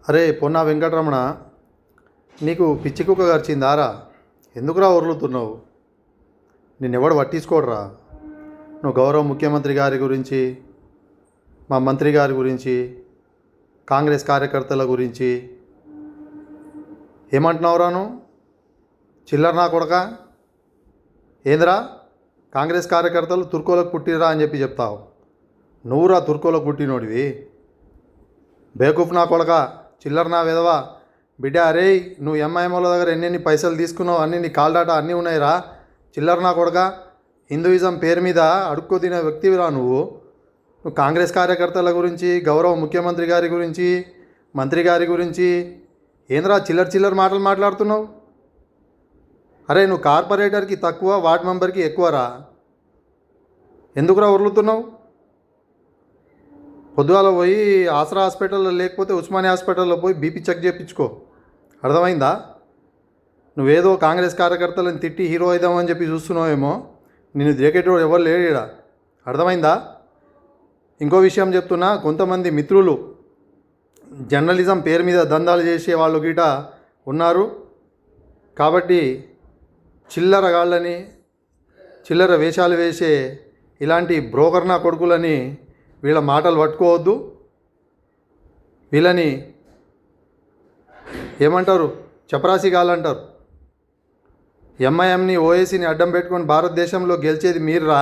అరే పొన్నా వెంకటరమణ, నీకు పిచ్చి కుక్క గరిచిందారా? ఎందుకురా ఒర్లుతున్నావు? నిన్నెవడు పట్టించుకోడరా. నువ్వు గౌరవ ముఖ్యమంత్రి గారి గురించి, మా మంత్రి గారి గురించి, కాంగ్రెస్ కార్యకర్తల గురించి ఏమంటున్నావురా? నువ్వు చిల్లర నా కొడక. ఏందిరా, కాంగ్రెస్ కార్యకర్తలు తుర్కోలకు పుట్టిరా అని చెప్తావు? నువ్వురా తుర్కోలకు పుట్టినోడివి? బేకూఫ్ నా కొడక, చిల్లర నా విధవా బిడ్డ. అరే, నువ్వు ఎంఐఎంల దగ్గర ఎన్ని పైసలు తీసుకున్నావు అన్నీ నీ కాల్ డాటా అన్నీ ఉన్నాయిరా. చిల్లర నా కొడక, హిందూయిజం పేరు మీద అడుక్కో తినే వ్యక్తివిరా నువ్వు. నువ్వు కాంగ్రెస్ కార్యకర్తల గురించి, గౌరవ ముఖ్యమంత్రి గారి గురించి, మంత్రి గారి గురించి ఏంద్రా చిల్లర మాటలు మాట్లాడుతున్నావు? అరే, నువ్వు కార్పొరేటర్కి తక్కువ, వార్డ్ మెంబర్కి ఎక్కువరా. ఎందుకురా ఉరులుతున్నావు? పొద్దుగాల పోయి ఆసరా హాస్పిటల్లో లేకపోతే ఉస్మానియా హాస్పిటల్లో పోయి బీపీ చెక్ చేయించుకో. అర్థమైందా? నువ్వేదో కాంగ్రెస్ కార్యకర్తలను తిట్టి హీరో అవుదామని చూస్తున్నావేమో. నిన్ను దేకేటోడు ఎవరు లేడా? అర్థమైందా? ఇంకో విషయం చెప్తున్నా, కొంతమంది మిత్రులు జర్నలిజం పేరు మీద దందాలు చేసే వాళ్ళు గిట ఉన్నారు. కాబట్టి చిల్లర గాళ్ళని, చిల్లర వేషాలు వేసే ఇలాంటి బ్రోకర్ నా కొడుకులని వీళ్ళ మాటలు పట్టుకోవద్దు. వీళ్ళని ఏమంటారు, చపరాసి గాలంటారు. ఎంఐఎంని, ఓఏసీని అడ్డం పెట్టుకొని భారతదేశంలో గెలిచేది మీరురా.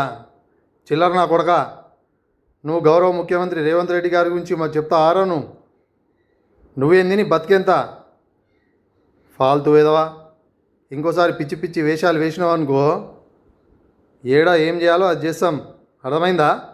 చిల్లర నా కొడక. నువ్వు గౌరవ ముఖ్యమంత్రి రేవంత్ రెడ్డి గారి గురించి మాకు చెప్తా ఆరా? నువ్వేంది, నీ బతికెంత? ఫాల్తు వేదవా. ఇంకోసారి పిచ్చి పిచ్చి వేషాలు వేసినావు అనుకో, ఏడా ఏం చేయాలో అది చేస్తాం. అర్థమైందా?